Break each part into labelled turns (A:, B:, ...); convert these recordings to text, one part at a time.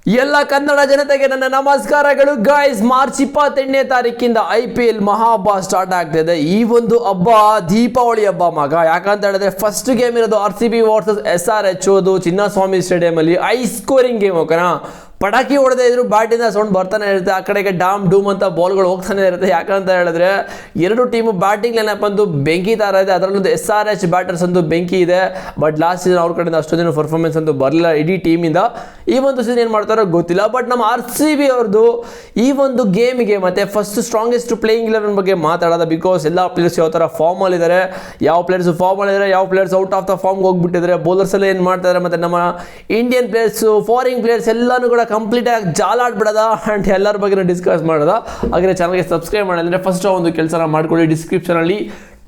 A: ಎಲ್ಲ ಕನ್ನಡ ಜನತೆಗೆ ನನ್ನ ನಮಸ್ಕಾರಗಳು ಗಾಯ್ಸ್. ಮಾರ್ಚ್ 28ನೇ ತಾರೀಕಿಂದ IPL ಮಹಾಹಬ್ಬ ಸ್ಟಾರ್ಟ್ ಆಗ್ತಿದೆ. ಈ ಒಂದು ಹಬ್ಬ ದೀಪಾವಳಿ ಹಬ್ಬ ಮಗ. ಯಾಕಂತ ಹೇಳಿದ್ರೆ ಫಸ್ಟ್ ಗೇಮ್ ಇರೋದು RCB ವರ್ಸಸ್ SRH ಅದು ಚಿನ್ನಸ್ವಾಮಿ ಸ್ಟೇಡಿಯಂ ಅಲ್ಲಿ ಹೈ ಸ್ಕೋರಿಂಗ್ ಗೇಮ್. ಓಕೆನಾ, ಪಟಾಕಿ ಹೊಡೆದೇ ಇದ್ರು ಬ್ಯಾಟಿಂದ ಸೌಂಡ್ ಬರ್ತಾನೆ ಇರುತ್ತೆ. ಆ ಕಡೆಗೆ ಡಾಮ್ ಡೂಮ್ ಅಂತ ಬಾಲ್ಗಳು ಹೋಗ್ತಾನೆ ಇರುತ್ತೆ. ಯಾಕಂತ ಹೇಳಿದ್ರೆ ಎರಡು ಟೀಮು ಬ್ಯಾಟಿಂಗ್ ಲೈನಪ್ ಅಂತೂ ಬೆಂಕಿ ತರ ಇದೆ. ಅದರಲ್ಲೊಂದು SRH ಬ್ಯಾಟರ್ಸ್ ಅಂತೂ ಬೆಂಕಿ ಇದೆ. ಬಟ್ ಲಾಸ್ಟ್ ಸೀಸನ್ ಅವ್ರ ಕಡೆಯಿಂದ ಅಷ್ಟೊಂದಿನ ಪರ್ಫಾರ್ಮೆನ್ಸ್ ಅಂತೂ ಬರಲಿಲ್ಲ ಇಡೀ ಟೀಮಿಂದ. ಈ ಒಂದು ಸೀಸನ್ ಏನು ಮಾಡ್ತಾರೋ ಗೊತ್ತಿಲ್ಲ. ಬಟ್ ನಮ್ಮ RCB ಅವ್ರದ್ದು ಈ ಒಂದು ಗೇಮಿಗೆ ಮತ್ತೆ ಫಸ್ಟ್ ಸ್ಟ್ರಾಂಗೆಸ್ಟ್ ಪ್ಲೇಯಿಂಗ್ 11 ಬಗ್ಗೆ ಮಾತಾಡೋದು. ಬಿಕಾಸ್ ಎಲ್ಲ ಪ್ಲೇಯರ್ಸ್ ಯಾವ ಥರ ಫಾರ್ಮಲ್ಲಿ ಇದ್ದಾರೆ, ಯಾವ ಪ್ಲೇಯರ್ಸ್ ಫಾರ್ಮಲ್ಲಿ ಇದ್ದಾರೆ, ಯಾವ ಪ್ಲೇಯರ್ಸ್ ಔಟ್ ಆಫ್ ದ ಫಾರ್ಮ್ಗೆ ಹೋಗ್ಬಿಟ್ಟಿದ್ದಾರೆ, ಬೌಲರ್ಸ್ ಎಲ್ಲ ಏನು ಮಾಡ್ತಾರೆ, ಮತ್ತು ನಮ್ಮ ಇಂಡಿಯನ್ ಪ್ಲೇಯರ್ಸು ಫಾರಿನ್ ಪ್ಲೇಯರ್ಸ್ ಎಲ್ಲನೂ ಕೂಡ ಕಂಪ್ಲೀಟ್ ಆಗಿ ಜಾಲಾಡ್ಬಿಡೋದ ಆ್ಯಂಡ್ ಎಲ್ಲರ ಬಗ್ಗೆ ಡಿಸ್ಕಸ್ ಮಾಡೋದ. ಹಾಗೆ ಚಾನಲ್ಗೆ ಸಬ್ಸ್ಕ್ರೈಬ್ ಮಾಡಿದ್ರೆ ಫಸ್ಟ್ ಒಂದು ಕೆಲಸ ಮಾಡ್ಕೊಳ್ಳಿ. ಡಿಸ್ಕ್ರಿಪ್ಷನಲ್ಲಿ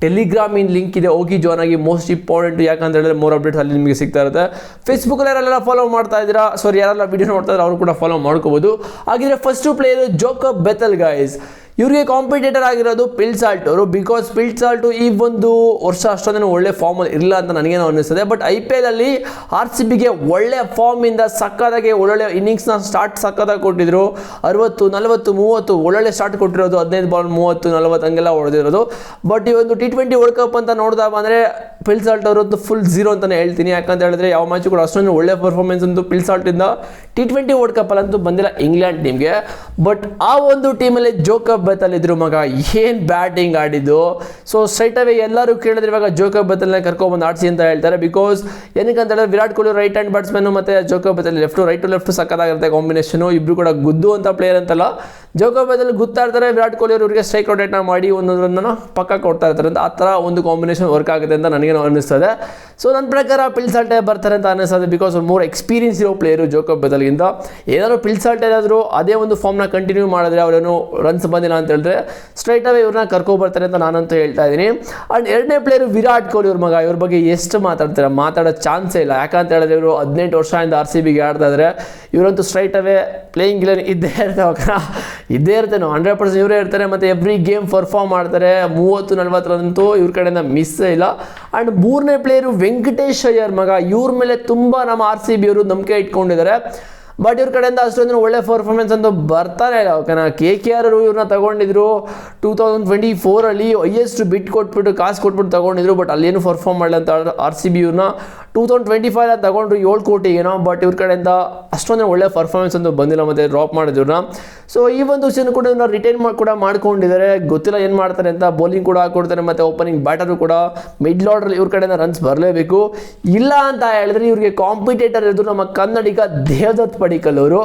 A: ಟೆಲಿಗ್ರಾಮಿನ ಲಿಂಕ್ ಇದೆ, ಹೋಗಿ ಜಾಯ್ನ್ ಆಗಿ. ಮೋಸ್ಟ್ ಇಂಪಾರ್ಟೆಂಟ್ ಯಾಕಂತ ಹೇಳಿದ್ರೆ ಮೋರ್ ಅಪ್ಡೇಟ್ಸ್ ಅಲ್ಲಿ ನಿಮಗೆ ಸಿಗ್ತಾ ಇರುತ್ತೆ. ಫೇಸ್ಬುಕ್ಕಲ್ಲಿ ಯಾರೆಲ್ಲ ಫಾಲೋ ಮಾಡ್ತಾ ಇದ್ದೀರಾ, ಯಾರೆಲ್ಲ ವಿಡಿಯೋ ನೋಡ್ತಾ ಇದ್ದಾರೆ ಅವರು ಕೂಡ ಫಾಲೋ ಮಾಡ್ಕೋಬೋದು. ಹಾಗಿದ್ರೆ ಫಸ್ಟ್ ಪ್ಲೇಯರ್ ಜೋಕಬ್ ಬೆಥೆಲ್ ಗೈಸ್. ಇವ್ರಿಗೆ ಕಾಂಪಿಟೇಟರ್ ಆಗಿರೋದು ಪಿಲ್ಸಾಲ್ಟ್ ಅವರು. ಬಿಕಾಸ್ ಪಿಲ್ಸಾಲ್ಟು ಈ ಒಂದು ವರ್ಷ ಅಷ್ಟೊಂದೇನು ಒಳ್ಳೆ ಫಾರ್ಮಲ್ಲಿ ಇರಲಿಲ್ಲ ಅಂತ ನನಗೇನೋ ಅನ್ನಿಸ್ತದೆ. ಬಟ್ IPL ಅಲ್ಲಿ RCBಗೆ ಒಳ್ಳೆ ಫಾರ್ಮಿಂದ ಸಕ್ಕದಾಗಿ ಒಳ್ಳೊಳ್ಳೆ ಇನ್ನಿಂಗ್ಸ್ನ ಸ್ಟಾರ್ಟ್ ಸಕ್ಕದಾಗಿ ಕೊಟ್ಟಿದ್ರು. 60, 40, 30 ಒಳ್ಳೊಳ್ಳೆ ಸ್ಟಾರ್ಟ್ ಕೊಟ್ಟಿರೋದು. 15 ಬಾಲ್ 30, 40 ಹಂಗೆಲ್ಲ ಹೊಡೆದಿರೋದು. ಬಟ್ ಈ ಒಂದು T20 ವರ್ಲ್ಡ್ ಕಪ್ ಅಂತ ನೋಡಿದಾಗ ಬಂದರೆ ಪಿಲ್ಸಾಲ್ಟ್ ಅವರದ್ದು ಫುಲ್ ಝೀರೋ ಅಂತಲೇ ಹೇಳ್ತೀನಿ. ಯಾಕಂತ ಹೇಳಿದ್ರೆ ಯಾವ ಮ್ಯಾಚು ಕೂಡ ಅಷ್ಟೊಂದು ಒಳ್ಳೆ ಪರ್ಫಾರ್ಮೆನ್ಸ್ ಅಂತೂ ಪಿಲ್ಸಾಲ್ಟಿಂದ T20 ವರ್ಲ್ಡ್ ಕಪ್ಪಲ್ಲಂತೂ ಬಂದಿಲ್ಲ ಇಂಗ್ಲೆಂಡ್ ಟೀಮ್ಗೆ. ಬಟ್ ಆ ಒಂದು ಟೀಮಲ್ಲಿ ಜೋಕಬ್ ಬೆಥೆಲ್ ಇದ್ರು ಮಗ. ಏನು ಬ್ಯಾಟಿಂಗ್ ಆಡಿದ್ದು. ಸೊ ಸ್ಟ್ರೈಟ್ ಅವೇ ಎಲ್ಲರೂ ಕೇಳಿದ್ರೆ ಇವಾಗ ಜೋಕಬ್ ಬೆಥೆಲ್ನ ಕರ್ಕೊಂಡ್ಬಂದು ಆಡಿಸಿ ಅಂತ ಹೇಳ್ತಾರೆ. ಬಿಕಾಸ್ ಏನಕ್ಕೆ ಅಂತ ಹೇಳಿದ್ರೆ Virat Kohli right hand batsman ಮತ್ತು ಜೋಕಬ್ Bethell right to left ಸಕ್ಕತ್ತಾಗಿರುತ್ತೆ combination. ಇಬ್ರು ಕೂಡ ಗುದ್ದು ಅಂತ ಪ್ಲೇಯರ್ ಅಂತಲ್ಲ. ಜೋಕಬ್ ಬೆಥೆಲ್ ಗುತ್ತಾ ಇರ್ತಾರೆ, ವಿರಾಟ್ ಕೊಹ್ಲಿ ಅವರಿಗೆ ಸ್ಟ್ರೈಕ್ ಔಟೇಟ್ನ ಮಾಡಿ ಒಂದೊಂದನ್ನು ಪಕ್ಕ ಕೊಡ್ತಾ ಇರ್ತಾರೆ ಅಂತ. ಆ ಥರ ಒಂದು ಕಾಂಬಿನೇಷನ್ ವರ್ಕ್ ಆಗುತ್ತೆ ಅಂತ ನನಗೇನು ಅನ್ನಿಸ್ತದೆ. ಸೊ ನನ್ನ ಪ್ರಕಾರ ಪಿಲ್ಸಾಲ್ಟೇ ಬರ್ತಾರೆ ಅಂತ ಅನ್ನಿಸ್ತದೆ. ಬಿಕಾಸ್ ಮೋರ್ ಎಕ್ಸ್ಪೀರಿಯನ್ಸ್ ಇರೋ ಪ್ಲೇಯರು ಜೋಕಬ್ ಬೆಥೆಲ್ಗಿಂತ. ಏನಾದರೂ ಪಿಲ್ಸಾಲ್ಟ್ ಏನಾದರೂ ಅದೇ ಒಂದು ಫಾರ್ಮ್ನ ಕಂಟಿನ್ಯೂ ಮಾಡಿದ್ರೆ, ಅವರೇನು ರನ್ಸ್ ಬಂದಿಲ್ಲ ಅಂತ ಹೇಳಿದ್ರೆ ಸ್ಟ್ರೈಟ್ ಅವೇ ಇವ್ರನ್ನ ಕರ್ಕೊಬರ್ತಾರೆ ಅಂತ ನಾನಂತೂ ಹೇಳ್ತಾ ಇದ್ದೀನಿ. ಆ್ಯಂಡ್ ಎರಡನೇ ಪ್ಲೇಯರು ವಿರಾಟ್ ಕೊಹ್ಲಿ ಅವ್ರ ಮಗ. ಇವ್ರ ಬಗ್ಗೆ ಎಷ್ಟು ಮಾತಾಡ್ತಾರೆ, ಮಾತಾಡೋ ಚಾನ್ಸೇ ಇಲ್ಲ. ಯಾಕಂತ ಹೇಳಿದ್ರೆ ಇವರು 18 ವರ್ಷದಿಂದ RCBಗೆ ಆಡ್ತಾ ಇದ್ದಾರೆ. ಇವರಂತೂ ಸ್ಟ್ರೈಟ್ ಅವೇ ಪ್ಲೇಯಿಂಗ್ ಗಿಲನ್ ಇದ್ದೇ ಇರ್ತವೆ, ಇದ್ದೇ ಇರ್ತೇನೆ 100% ಇವರೇ ಇರ್ತಾರೆ. ಮತ್ತು ಎವ್ರಿ ಗೇಮ್ ಪರ್ಫಾರ್ಮ್ ಮಾಡ್ತಾರೆ. 30-40 ಅಂತೂ ಇವ್ರ ಕಡೆಯಿಂದ ಮಿಸ್ಸೇ ಇಲ್ಲ. ಆ್ಯಂಡ್ ಮೂರನೇ ಪ್ಲೇಯರು ವೆಂಕಟೇಶ್ ಅಯ್ಯರ್ ಮಗ. ಇವ್ರ ಮೇಲೆ ತುಂಬ ನಮ್ಮ RCB ಅವರು ನಂಬಿಕೆ ಇಟ್ಕೊಂಡಿದ್ದಾರೆ. ಬಟ್ ಇವ್ರ ಕಡೆಯಿಂದ ಅಷ್ಟೊಂದು ಒಳ್ಳೆ ಪರ್ಫಾರ್ಮೆನ್ಸ್ ಅಂತೂ ಬರ್ತಾನೆ ಇಲ್ಲ. ಓಕೆನಾ, KKR ಅವರು ಇವ್ರನ್ನ ತಗೊಂಡಿದ್ರು 2024 ಹೈಯೆಸ್ಟ್ ಬಿಟ್ ಕೊಟ್ಬಿಟ್ಟು ಕಾಸು ಕೊಟ್ಬಿಟ್ಟು ತಗೊಂಡಿದ್ರು. ಬಟ್ ಅಲ್ಲೇನು ಪರ್ಫಾರ್ಮ್ ಮಾಡಲಿ ಅಂತ RCB ಇವ್ರನ್ನ 2025 ತಗೊಂಡ್ರು 7 ಕೋಟಿಗೇನೋ. ಬಟ್ ಇವ್ರ ಕಡೆಯಿಂದ ಅಷ್ಟೊಂದು ಒಳ್ಳೆ ಪರ್ಫಾರ್ಮೆನ್ಸ್ ಅಂತೂ ಬಂದಿಲ್ಲ, ಮತ್ತು ಡ್ರಾಪ್ ಮಾಡಿದ್ರನ್ನ. ಸೊ ಈ ಒಂದು ಸೀಸನ್ ಕೂಡ ಇವ್ರನ್ನ ರಿಟೈನ್ ಕೂಡ ಮಾಡ್ಕೊಂಡಿದ್ದಾರೆ. ಗೊತ್ತಿಲ್ಲ ಏನು ಮಾಡ್ತಾರೆ ಅಂತ. ಬೌಲಿಂಗ್ ಕೂಡ ಹಾಕೊಡ್ತಾರೆ, ಮತ್ತು ಓಪನಿಂಗ್ ಬ್ಯಾಟರು ಕೂಡ ಮಿಡ್ಲ್ ಆರ್ಡ್ರಲ್ಲಿ ಇವ್ರ ಕಡೆಯಿಂದ ರನ್ಸ್ ಬರಲೇಬೇಕು. ಇಲ್ಲ ಅಂತ ಹೇಳಿದ್ರೆ ಇವ್ರಿಗೆ ಕಾಂಪಿಟೇಟರ್ ಇರೋದು ನಮ್ಮ ಕನ್ನಡಿಗ ದೇವದತ್ ಪಡಿಕ್ಕಲ್ ಅವರು.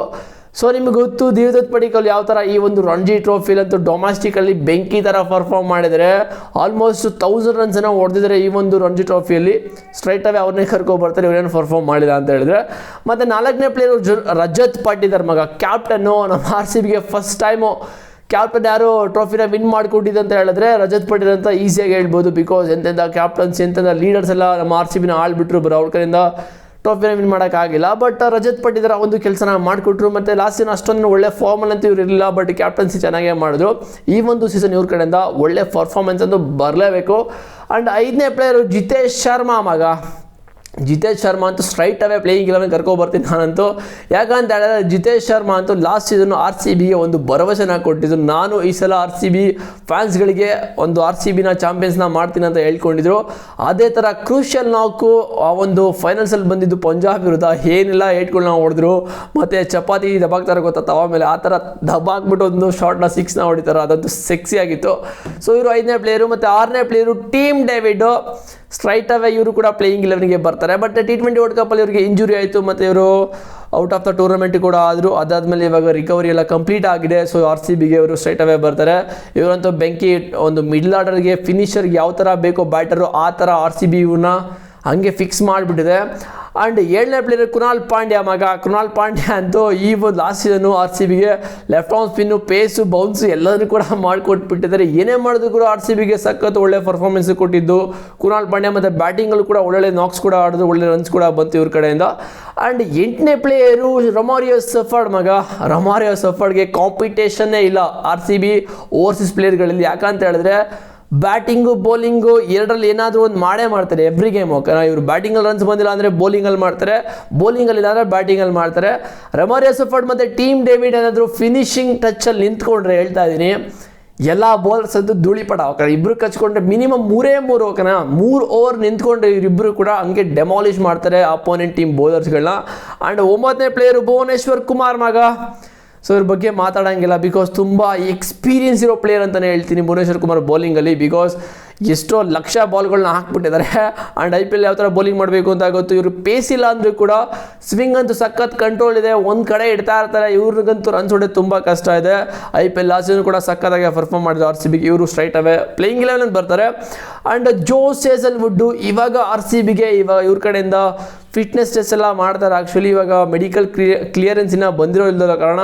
A: ಸೊ ನಿಮ್ಗೆ ಗೊತ್ತು ದೇವದತ್ ಪಡಿಕ್ಕಲ್ ಯಾವ ಥರ ಈ ಒಂದು ರಣಜಿ ಟ್ರೋಫಿಲಂತೂ ಡೊಮೆಸ್ಟಿಕಲ್ಲಿ ಬೆಂಕಿ ಥರ ಪರ್ಫಾರ್ಮ್ ಮಾಡಿದರೆ ಆಲ್ಮೋಸ್ಟ್ 1000 ರನ್ಸನ್ನು ಹೊಡೆದಿದ್ದಾರೆ ಈ ಒಂದು ರಣಜಿ ಟ್ರೋಫಿಯಲ್ಲಿ. ಸ್ಟ್ರೈಟ್ ಅವೇ ಅವ್ರನ್ನೇ ಕರ್ಕೊಬರ್ತಾರೆ, ಇವರೇನು ಪರ್ಫಾರ್ಮ್ ಮಾಡಿಲ್ಲ ಅಂತ ಹೇಳಿದ್ರೆ. ಮತ್ತು 4ನೇ ಪ್ಲೇಯರು ರಜತ್ ಪಾಟಿದಾರ್ ಮಗ, ಕ್ಯಾಪ್ಟನ್ನು. ನಮ್ಮ RCBಗೆ ಫಸ್ಟ್ ಟೈಮು ಕ್ಯಾಪ್ಟನ್ ಯಾರು ಟ್ರೋಫಿನ ವಿನ್ ಮಾಡಿಕೊಟ್ಟಿದ್ದು ಅಂತ ಹೇಳಿದ್ರೆ ರಜತ್ ಪಾಟಿದಾರ್ ಅಂತ ಈಸಿಯಾಗಿ ಹೇಳ್ಬೋದು. ಬಿಕಾಸ್ ಎಂತೆಂಥ ಕ್ಯಾಪ್ಟನ್ಸ್, ಎಂತೆಂಥ ಲೀಡರ್ಸ್ ಎಲ್ಲ ನಮ್ಮ RCBನ ಆಳ್ಬಿಟ್ರು, ಬರೋ ಅವ್ರ ಕಡೆಯಿಂದ ಟ್ರೋಫಿನ ವಿನ್ ಮಾಡೋಕ್ಕಾಗಿಲ್ಲ. ಬಟ್ ರಜತ್ ಪಾಟಿದಾರ್ ಒಂದು ಕೆಲಸನ ಮಾಡಿಕೊಟ್ರು. ಮತ್ತು ಲಾಸ್ಟ್ ಸೀಸನ್ ಅಷ್ಟೊಂದು ಒಳ್ಳೆ ಫಾರ್ಮಲ್ಲಂತೂ ಇವ್ರು ಇರಲಿಲ್ಲ, ಬಟ್ ಕ್ಯಾಪ್ಟನ್ಸಿ ಚೆನ್ನಾಗೇ ಮಾಡಿದ್ರು. ಈ ಒಂದು ಸೀಸನ್ ಇವ್ರ ಕಡೆಯಿಂದ ಒಳ್ಳೆ ಪರ್ಫಾರ್ಮೆನ್ಸ್ ಅಂತೂ ಬರಲೇಬೇಕು. ಆ್ಯಂಡ್ 5ನೇ ಪ್ಲೇಯರು ಜಿತೇಶ್ ಶರ್ಮಾ ಮಗ. ಜಿತೇಶ್ ಶರ್ಮಾ ಅಂತೂ ಸ್ಟ್ರೈಟ್ ಅವೇ ಪ್ಲೇಯಿಂಗ್ 11 ಕರ್ಕೊಬರ್ತೀನಿ ನಾನಂತೂ. ಯಾಕಂತ ಹೇಳಿದ್ರೆ ಜಿತೇಶ್ ಶರ್ಮಾ ಅಂತೂ ಲಾಸ್ಟ್ ಸೀಸನ್ನು RCBಗೆ ಒಂದು ಭರವಸೆನ ಕೊಟ್ಟಿದ್ದು. ನಾನು ಈ ಸಲ RCB ಫ್ಯಾನ್ಸ್ಗಳಿಗೆ ಒಂದು RCBನ ಚಾಂಪಿಯನ್ಸ್ನ ಮಾಡ್ತೀನಿ ಅಂತ ಹೇಳ್ಕೊಂಡಿದ್ರು. ಅದೇ ಥರ ಕ್ರೂಷಿಯಲ್ ನಾಕು ಆ ಒಂದು ಫೈನಲ್ಸಲ್ಲಿ ಬಂದಿದ್ದು ಪಂಜಾಬ್ ವಿರುದ್ಧ ಏನೆಲ್ಲ ಏಟ್ಗಳನ್ನ ಹೊಡೆದ್ರು. ಮತ್ತು ಚಪಾತಿ ದಬಾಕ್ತಾರೆ ಗೊತ್ತಾ ತವ ಮೇಲೆ, ಆ ಥರ ದಬಾಕ್ಬಿಟ್ಟು ಒಂದು ಶಾರ್ಟ್ನ 6ನ ಹೊಡಿತಾರೆ. ಅದಂತೂ ಸೆಕ್ಸಿ ಆಗಿತ್ತು. ಸೊ ಇವರು 5ನೇ ಪ್ಲೇಯರು. ಮತ್ತು 6ನೇ player Tim David. Straight away ಇವರು ಕೂಡ ಪ್ಲೇಯಿಂಗ್ 11ಗೆ ಬರ್ತಾರೆ. ಬಟ್ T20 ವರ್ಲ್ಡ್ ಕಪ್ಪಲ್ಲಿ ಇವರಿಗೆ ಇಂಜುರಿ ಆಯಿತು, ಮತ್ತು ಇವರು ಔಟ್ ಆಫ್ ದ ಟೂರ್ನಮೆಂಟ್ ಕೂಡ ಆದರು. ಅದಾದಮೇಲೆ ಇವಾಗ ರಿಕವರಿ ಎಲ್ಲ ಕಂಪ್ಲೀಟ್ ಆಗಿದೆ. ಸೊ RCBಗೆ ಇವರು ಸ್ಟ್ರೈಟ್ ಅವೇ ಬರ್ತಾರೆ. ಇವರಂತೂ ಬೆಂಕಿ. ಒಂದು ಮಿಡ್ಲ್ ಆರ್ಡರ್ಗೆ ಫಿನಿಷರ್ಗೆ ಯಾವ ಥರ ಬೇಕೋ ಬ್ಯಾಟರು ಆ ಥರ RCB ಇವ್ರನ್ನ ಹಂಗೆ ಫಿಕ್ಸ್ ಮಾಡಿಬಿಟ್ಟಿದೆ. ಆ್ಯಂಡ್ 7ನೇ ಪ್ಲೇಯರ್ ಕೃಣಾಲ್ ಪಾಂಡ್ಯ ಮಗ. ಕೃಣಾಲ್ ಪಾಂಡ್ಯ ಅಂತೂ ಈ ಒಂದು ಲಾಸ್ಟ್ ಸೀಸನ್ನು RCBಗೆ left arm spin, pace, bounce ಎಲ್ಲದನ್ನು ಕೂಡ ಮಾಡಿಕೊಟ್ಬಿಟ್ಟಿದ್ದಾರೆ. ಏನೇ ಮಾಡಿದ್ರು ಕೂಡ RCBಗೆ ಸಖತ್ತು ಒಳ್ಳೆ ಪರ್ಫಾರ್ಮೆನ್ಸ್ ಕೊಟ್ಟಿದ್ದು ಕೃಣಾಲ್ ಪಾಂಡ್ಯ. ಮತ್ತು ಬ್ಯಾಟಿಂಗಲ್ಲೂ ಕೂಡ ಒಳ್ಳೊಳ್ಳೆ ನಾಕ್ಸ್ ಕೂಡ ಆಡಿದ್ರು, ಒಳ್ಳೆ ರನ್ಸ್ ಕೂಡ ಬಂತು ಇವ್ರ ಕಡೆಯಿಂದ. ಆ್ಯಂಡ್ 8ನೇ ಪ್ಲೇಯರು ರೊಮಾರಿಯೋ ಸೆಫರ್ಡ್ ಮಗ. ರೊಮಾರಿಯೋ ಸೆಫರ್ಡ್ಗೆ ಕಾಂಪಿಟೇಷನ್ನೇ ಇಲ್ಲ RCB ಓವರ್ಸೀಸ್ ಪ್ಲೇಯರ್ಗಳಲ್ಲಿ. ಯಾಕಂತ ಹೇಳಿದ್ರೆ ಬ್ಯಾಟಿಂಗು ಬೌಲಿಂಗು ಎರಡರಲ್ಲಿ ಏನಾದರೂ ಒಂದು ಮಾಡೇ ಮಾಡ್ತಾರೆ ಎವ್ರಿ ಗೇಮ್. ಓಕೆನಾ, ಇವರು ಬ್ಯಾಟಿಂಗಲ್ಲಿ ರನ್ಸ್ ಬಂದಿಲ್ಲ ಅಂದರೆ ಬೌಲಿಂಗಲ್ಲಿ ಮಾಡ್ತಾರೆ, ಬೌಲಿಂಗಲ್ಲಿ ಇಲ್ಲ ಅಂದರೆ ಬ್ಯಾಟಿಂಗಲ್ಲಿ ಮಾಡ್ತಾರೆ. ರಮಾರಿಯೋ ಸಫರ್ಡ್ ಮತ್ತು ಟೀಮ್ ಡೇವಿಡ್ ಏನಾದರೂ ಫಿನಿಶಿಂಗ್ ಟಚ್ಚಲ್ಲಿ ನಿಂತ್ಕೊಂಡ್ರೆ ಹೇಳ್ತಾ ಇದ್ದೀನಿ ಎಲ್ಲ ಬಾಲ್ಸ್ ಅದು ಧೂಳಿಪಟ. ಓಕೆ, ಇಬ್ಬರು ಕಚ್ಕೊಂಡ್ರೆ ಮಿನಿಮಮ್ 3 ಓಕೆನಾ, 3 ಓವರ್ ನಿಂತ್ಕೊಂಡ್ರೆ ಇವರಿಬ್ಬರು ಕೂಡ ಹಂಗೆ ಡೆಮಾಲಿಷ್ ಮಾಡ್ತಾರೆ ಅಪೋನೆಂಟ್ ಟೀಮ್ ಬೌಲರ್ಸ್ಗಳನ್ನ. ಆ್ಯಂಡ್ 9ನೇ ಪ್ಲೇಯರು ಭುವನೇಶ್ವರ್ ಕುಮಾರ್ ಮಗ. ಸೊ ಇವ್ರ ಬಗ್ಗೆ ಮಾತಾಡೋಂಗಿಲ್ಲ, ಬಿಕಾಸ್ ತುಂಬ ಎಕ್ಸ್ಪೀರಿಯನ್ಸ್ ಇರೋ ಪ್ಲೇಯರ್ ಅಂತಲೇ ಹೇಳ್ತೀನಿ ಭುವನೇಶ್ವರ್ ಕುಮಾರ್ ಬೌಲಿಂಗಲ್ಲಿ. ಬಿಕಾಸ್ ಎಷ್ಟೋ ಲಕ್ಷ ಬಾಲ್ಗಳನ್ನ ಹಾಕ್ಬಿಟ್ಟಿದ್ದಾರೆ. ಆ್ಯಂಡ್ IPL ಯಾವ ಥರ ಬೌಲಿಂಗ್ ಮಾಡಬೇಕು ಅಂತ ಗೊತ್ತು. ಇವರು ಪೇಸ್ ಇಲ್ಲ ಅಂದರೂ ಕೂಡ ಸ್ವಿಂಗ್ ಅಂತೂ ಸಖತ್ ಕಂಟ್ರೋಲ್ ಇದೆ, ಒಂದು ಕಡೆ ಇಡ್ತಾ ಇರ್ತಾರೆ. ಇವ್ರಿಗಂತೂ ರನ್ಸ್ ಹೊಡೆಯೋದು ತುಂಬ ಕಷ್ಟ ಇದೆ. IPL ಲಾಸ್ಟ್ ಸೀಸನ್ ಕೂಡ ಸಖತ್ತಾಗಿ ಪರ್ಫಾರ್ಮ್ ಮಾಡಿದ್ರು RCBಗೆ. ಇವರು ಸ್ಟ್ರೈಟ್ ಅವೇ ಪ್ಲೇಯಿಂಗ್ 11 ಬರ್ತಾರೆ. ಆ್ಯಂಡ್ ಜೋಸ್ ಹೇಜಲ್ವುಡ್ ಇವಾಗ RCBಗೆ ಇವ್ರ ಕಡೆಯಿಂದ ಫಿಟ್ನೆಸ್ ಟೆಸ್ಟ್ ಎಲ್ಲ ಮಾಡ್ತಾರೆ. ಆ್ಯಕ್ಚುಲಿ ಇವಾಗ ಮೆಡಿಕಲ್ ಕ್ಲಿಯರೆನ್ಸಿನ ಬಂದಿರೋ ಇಲ್ಲದ ಕಾರಣ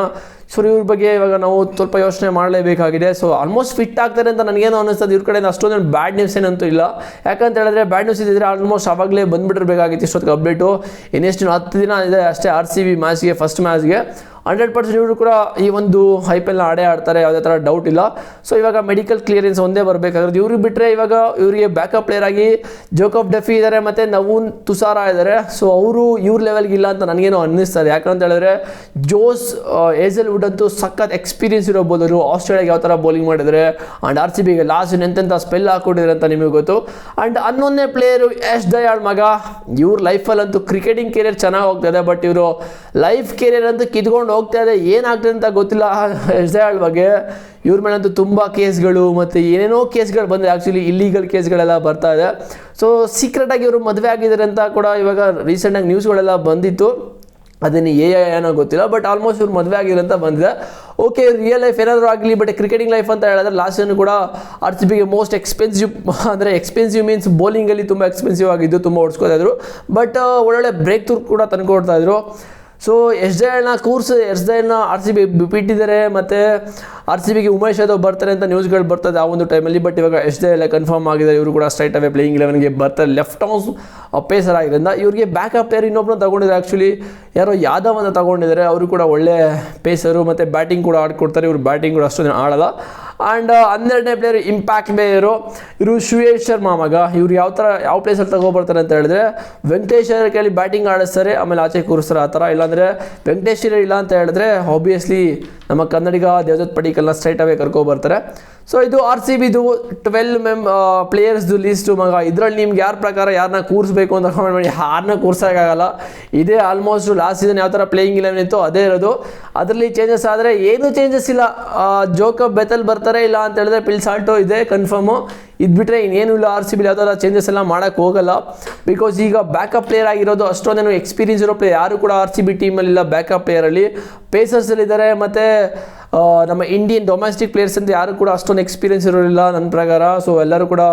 A: ಸೊ ಇವ್ರ ಬಗ್ಗೆ ಇವಾಗ ನಾವು ಸ್ವಲ್ಪ ಯೋಚನೆ ಮಾಡಲೇಬೇಕಾಗಿದೆ. ಸೊ ಆಲ್ಮೋಸ್ಟ್ ಫಿಟ್ ಆಗ್ತಾರೆ ಅಂತ ನನಗೇನು ಅನ್ನಿಸ್ತದೆ. ಇವ್ರ ಕಡೆಯಿಂದ ಅಷ್ಟೊಂದು ಬ್ಯಾಡ್ ನ್ಯೂಸ್ ಏನಂತೂ ಇಲ್ಲ. ಯಾಕಂತ ಹೇಳಿದ್ರೆ ಬ್ಯಾಡ್ ನ್ಯೂಸ್ ಇದ್ದಿದ್ರೆ ಆಲ್ಮೋಸ್ಟ್ ಆವಾಗಲೇ ಬಂದುಬಿಟ್ಟಿರಬೇಕಾಗಿತ್ತು ಇಷ್ಟೊತ್ತಿಗೆ ಅಪ್ಡೇಟು. ಇನ್ನೆಷ್ಟು 10 ದಿನ ಇದೆ ಅಷ್ಟೇ RCB ಮ್ಯಾಚ್ಗೆ, ಫಸ್ಟ್ ಮ್ಯಾಚ್ಗೆ. 100% ಇವರು ಕೂಡ ಈ ಒಂದು IPLನ ಆಡ್ತಾರೆ, ಯಾವುದೇ ಥರ ಡೌಟ್ ಇಲ್ಲ. ಸೊ ಇವಾಗ ಮೆಡಿಕಲ್ ಕ್ಲಿಯರೆನ್ಸ್ ಒಂದೇ ಬರಬೇಕಾಗಿರೋದು. ಇವ್ರಿಗೆ ಬಿಟ್ಟರೆ ಇವಾಗ ಇವರಿಗೆ ಬ್ಯಾಕಪ್ ಪ್ಲೇಯರ್ ಆಗಿ ಜೋಕಬ್ ಡಫಿ ಇದ್ದಾರೆ ಮತ್ತು ನವೂನ್ ತುಸಾರಾ ಇದ್ದಾರೆ. ಸೊ ಅವರು ಇವ್ರ ಲೆವೆಲ್ಗೆ ಇಲ್ಲ ಅಂತ ನನಗೇನೋ ಅನ್ನಿಸ್ತಾರೆ. ಯಾಕಂತ ಹೇಳಿದ್ರೆ ಜೋಸ್ ಹೇಜಲ್ವುಡ್ ಅಂತೂ ಸಖತ್ ಎಕ್ಸ್ಪೀರಿಯನ್ಸ್ ಇರೋ ಬೌಲರು. ಆಸ್ಟ್ರೇಲಿಯಾಗೆ ಯಾವ ಥರ ಬೌಲಿಂಗ್ ಮಾಡಿದರೆ ಆ್ಯಂಡ್ RCBಗೆ ಲಾಸ್ಟ್ ಎಂತೆಂಥ ಸ್ಪೆಲ್ ಹಾಕ್ಕೊಟ್ಟಿದ್ದಾರೆ ಅಂತ ನಿಮಗೆ ಗೊತ್ತು. ಆ್ಯಂಡ್ 11ನೇ ಪ್ಲೇಯರು ಯಶ್ ದಯಾಳ್ ಮಗ. ಇವ್ರ ಲೈಫಲ್ಲಂತೂ ಕ್ರಿಕೆಟಿಂಗ್ ಕೆರಿಯರ್ ಚೆನ್ನಾಗಿ ಹೋಗ್ತಾಯಿದೆ, ಬಟ್ ಇವರು ಲೈಫ್ ಕೆರಿಯರ್ ಅಂತೂ ಕಿತ್ಕೊಂಡು ಹೋಗ್ತಾ ಇದೆ. ಏನಾಗ್ತದೆ ಅಂತ ಗೊತ್ತಿಲ್ಲ ಯಶ್ ದಯಾಳ್ ಬಗ್ಗೆ. ಇವ್ರ ಮೇಲಂತೂ ತುಂಬ ಕೇಸ್ಗಳು ಮತ್ತು ಏನೇನೋ ಕೇಸ್ಗಳು ಬಂದಿದೆ. ಆ್ಯಕ್ಚುಲಿ ಇಲ್ಲೀಗಲ್ ಕೇಸ್ಗಳೆಲ್ಲ ಬರ್ತಾ ಇದೆ. ಸೊ ಸೀಕ್ರೆಟಾಗಿ ಇವರು ಮದುವೆ ಆಗಿದ್ದಾರೆ ಅಂತ ಕೂಡ ಇವಾಗ ರೀಸೆಂಟಾಗಿ ನ್ಯೂಸ್ಗಳೆಲ್ಲ ಬಂದಿತ್ತು. ಅದನ್ನು ಏನೋ ಗೊತ್ತಿಲ್ಲ, ಬಟ್ ಆಲ್ಮೋಸ್ಟ್ ಇವ್ರು ಮದುವೆ ಆಗಿರೋ ಅಂತ ಬಂದಿದೆ. ಓಕೆ, ರಿಯಲ್ ಲೈಫ್ ಏನಾದರೂ ಆಗಲಿ, ಬಟ್ ಕ್ರಿಕೆಟಿಂಗ್ ಲೈಫ್ ಅಂತ ಹೇಳಿದ್ರೆ ಲಾಸ್ಟ್ ಸೀಸನ್ ಕೂಡ RCBಗೆ ಮೋಸ್ಟ್ ಎಕ್ಸ್ಪೆನ್ಸಿವ್, ಅಂದರೆ ಎಕ್ಸ್ಪೆನ್ಸಿವ್ ಮೀನ್ಸ್ ಬೌಲಿಂಗಲ್ಲಿ ತುಂಬ ಎಕ್ಸ್ಪೆನ್ಸಿವ್ ಆಗಿದ್ದು, ತುಂಬ ಓಡಿಸ್ಕೋತಾ ಇದ್ರು. ಬಟ್ ಒಳ್ಳೊಳ್ಳೆ ಬ್ರೇಕ್ ಥ್ರೂ ಕೂಡ ತಂದುಕೊಡ್ತಾ ಇದ್ರು. ಸೊ ಯಶ್ ದಯಾಳ್ನ RCB ಬಿಟ್ಟಿದ್ದಾರೆ. ಮತ್ತು RCBಗೆ ಉಮೇಶ್ ಯಾದವ್ ಬರ್ತಾರೆ ಅಂತ ನ್ಯೂಸ್ಗಳು ಬರ್ತದೆ ಆ ಒಂದು ಟೈಮಲ್ಲಿ. ಬಟ್ ಇವಾಗ ಯಶ್ ದಯಾಳ್ ಕನ್ಫರ್ಮ್ ಆಗಿದ್ದಾರೆ. ಇವರು ಕೂಡ ಸ್ಟ್ರೈಟ್ ಅವೇ ಪ್ಲೇಯಿಂಗ್ 11ಗೆ ಬರ್ತಾರೆ. ಲೆಫ್ಟ್ ಆರ್ಮ್ ಪೇಸರ್ ಆಗಿರೋದ್ರಿಂದ ಇವರಿಗೆ ಬ್ಯಾಕಪ್ ಪ್ಲೇಯರ್ ಇನ್ನೊಬ್ಬರನ್ನ ತಗೊಂಡಿದ್ದಾರೆ. ಆ್ಯಕ್ಚುಲಿ ಯಾರೋ ಯಾದವ್ ಅಂತ ತಗೊಂಡಿದ್ದಾರೆ. ಅವರು ಕೂಡ ಒಳ್ಳೆ ಪೇಸರು ಮತ್ತು ಬ್ಯಾಟಿಂಗ್ ಕೂಡ ಆಡ್ಕೊಡ್ತಾರೆ. ಇವರು ಬ್ಯಾಟಿಂಗ್ ಕೂಡ ಅಷ್ಟೊಂದು ಆಡಲ್ಲ. ಆ್ಯಂಡ್ 12ನೇ ಪ್ಲೇಯರ್ ಇಂಪ್ಯಾಕ್ಟ್ ಪ್ಲೇಯರು ಇವರು ಶ್ರೇಯಸ್ ಶರ್ಮಾ ಮಗ. ಇವ್ರು ಯಾವ ಪ್ಲೇಸಲ್ಲಿ ತಗೊಬರ್ತಾರೆ ಅಂತ ಹೇಳಿದ್ರೆ ವೆಂಕಟೇಶ್ ಅಯ್ಯರ್ ಕೈಲಿ ಬ್ಯಾಟಿಂಗ್ ಆಡಿಸ್ತಾರೆ, ಆಮೇಲೆ ಆಚೆ ಕೂರಿಸ್ತಾರೆ ಆ ಥರ. ಇಲ್ಲಾಂದರೆ ವೆಂಕಟೇಶ್ ಅಯ್ಯರ್ ಇಲ್ಲ ಅಂತ ಹೇಳಿದ್ರೆ ಆಬ್ವಿಯಸ್ಲಿ ನಮ್ಮ ಕನ್ನಡಿಗ ದೇವದತ್ ಪಡಿಕಲ್ನ ಸ್ಟ್ರೈಟ್ ಅವೇ ಕರ್ಕೊಬರ್ತಾರೆ. ಸೊ ಇದು RCBದು 12 ಪ್ಲೇಯರ್ಸ್ದು ಲೀಸ್ಟು ಮಗ. ಇದರಲ್ಲಿ ನಿಮ್ಗೆ ಯಾರ ಪ್ರಕಾರ ಯಾರನ್ನ ಕೂರಿಸ್ಬೇಕು ಅಂತ ಕಮೆಂಟ್ ಮಾಡಿ. ಯಾರನ್ನ ಕೂರ್ಸೋಕ್ಕಾಗಲ್ಲ. ಇದೇ ಆಲ್ಮೋಸ್ಟ್ ಲಾಸ್ಟ್ ಸೀಸನ್ ಯಾವ ಥರ ಪ್ಲೇಯಿಂಗ್ 11 ಇತ್ತು ಅದೇ ಇರೋದು. ಅದರಲ್ಲಿ ಚೇಂಜಸ್ ಆದರೆ ಏನೂ ಚೇಂಜಸ್ ಇಲ್ಲ. ಜೋಕಬ್ ಬೆಥಲ್ ಬರ್ತಾರೆ, ಇಲ್ಲ ಅಂತ ಹೇಳಿದ್ರೆ ಪಿಲ್ಸಾಲ್ಟೋ ಇದೆ ಕನ್ಫರ್ಮು. ಇದು ಬಿಟ್ಟರೆ ಇನ್ನೇನು ಇಲ್ಲ. RCB ಯಾವ ಥರ ಚೇಂಜಸ್ ಎಲ್ಲ ಮಾಡೋಕ್ಕೆ ಹೋಗಲ್ಲ. ಬಿಕಾಸ್ ಈಗ ಬ್ಯಾಕಪ್ ಪ್ಲೇಯರ್ ಆಗಿರೋದು ಅಷ್ಟೊಂದೇನು ಎಕ್ಸ್ಪೀರಿಯನ್ಸ್ ಇರೋ ಪ್ಲೇಯರ್ ಯಾರು ಕೂಡ RCB ಟೀಮಲ್ಲಿಲ್ಲ. ಬ್ಯಾಕಪ್ ಪ್ಲೇಯರಲ್ಲಿ ಪೇಸರ್ಸಲ್ಲಿದ್ದಾರೆ ಮತ್ತು ನಮ್ಮ ಇಂಡಿಯನ್ ಡೊಮೆಸ್ಟಿಕ್ ಪ್ಲೇಯರ್ಸ್ ಅಂತ ಯಾರು ಕೂಡ ಅಷ್ಟೊಂದು ಎಕ್ಸ್ಪೀರಿಯನ್ಸ್ ಇರೋದಿಲ್ಲ ನನ್ನ ಪ್ರಕಾರ. ಸೊ ಎಲ್ಲರೂ ಕೂಡ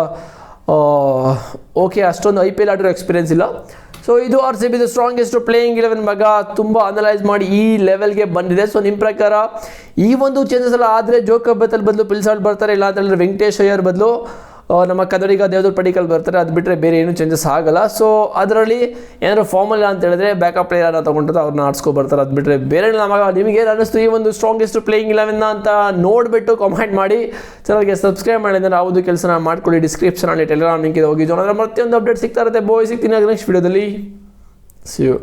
A: ಓಕೆ, ಅಷ್ಟೊಂದು IPL ಆಡಿರೋ ಎಕ್ಸ್ಪೀರಿಯನ್ಸ್ ಇಲ್ಲ. ಸೊ ಇದು RCBದು ಸ್ಟ್ರಾಂಗೆಸ್ಟ್ ಪ್ಲೇಯಿಂಗ್ 11 ಮಗ. ತುಂಬ ಅನಲೈಸ್ ಮಾಡಿ ಈ ಲೆವೆಲ್ಗೆ ಬಂದಿದೆ. ಸೊ ನಿಮ್ಮ ಪ್ರಕಾರ ಈ ಒಂದು ಚೇಂಜಸ್ ಎಲ್ಲ ಆದರೆ ಜೋಕಬ್ ಬೆಥಲ್ ಬದಲು ಪಿಲ್ಸಾಲ್ಟ್ ಬರ್ತಾರೆ, ಇಲ್ಲ ಅಂತ ಹೇಳಿದ್ರೆ ವೆಂಕಟೇಶ್ ಅಯ್ಯರ್ ಬದಲು ನಮ್ಮ ಕನ್ನಡಿಗ ದೇವದತ್ ಪಡಿಕಲ್ ಬರ್ತಾರೆ. ಅದು ಬಿಟ್ಟರೆ ಬೇರೆ ಏನೂ ಚೇಂಜಸ್ ಆಗಲ್ಲ. ಸೊ ಅದರಲ್ಲಿ ಏನಾದರೂ ಫಾರ್ಮಲ್ಲ ಅಂತ ಹೇಳಿದ್ರೆ ಬ್ಯಾಕಪ್ ಪ್ಲೇಯರ್ನ ತೊಗೊಂಡ್ರೆ ಅವ್ರನ್ನ ಆಡ್ಸ್ಕೊಬರ್ತಾರೆ. ಅದು ಬಿಟ್ಟರೆ ಬೇರೆ ನಮಗೆ ನಿಮಗೇನು ಅನ್ನಿಸ್ತು ಈ ಒಂದು ಸ್ಟ್ರಾಂಗೆಸ್ಟ್ ಪ್ಲೇಯಿಂಗ್ 11 ಅಂತ ನೋಡಿಬಿಟ್ಟು ಕಾಮೆಂಟ್ ಮಾಡಿ. ಚಾನಲ್ಗೆ ಸಬ್ಸ್ಕ್ರೈಬ್ ಮಾಡಿದ್ರೆ ಯಾವುದು ಕೆಲಸನ ಮಾಡ್ಕೊಳ್ಳಿ. ಡಿಸ್ಕ್ರಿಪ್ಷನಲ್ಲಿ ಟೆಲಿಗ್ರಾಮ್ ಲಿಂಕ್ ಇದೆ, ಹೋಗಿ ಜೊತೆ ಪ್ರತಿಯೊಂದು ಅಪ್ಡೇಟ್ ಸಿಗ್ತಾ ಇರುತ್ತೆ. ಸಿಗ್ತೀನಿ ನೆಕ್ಸ್ಟ್ ವೀಡಿಯೋದಲ್ಲಿ. See you.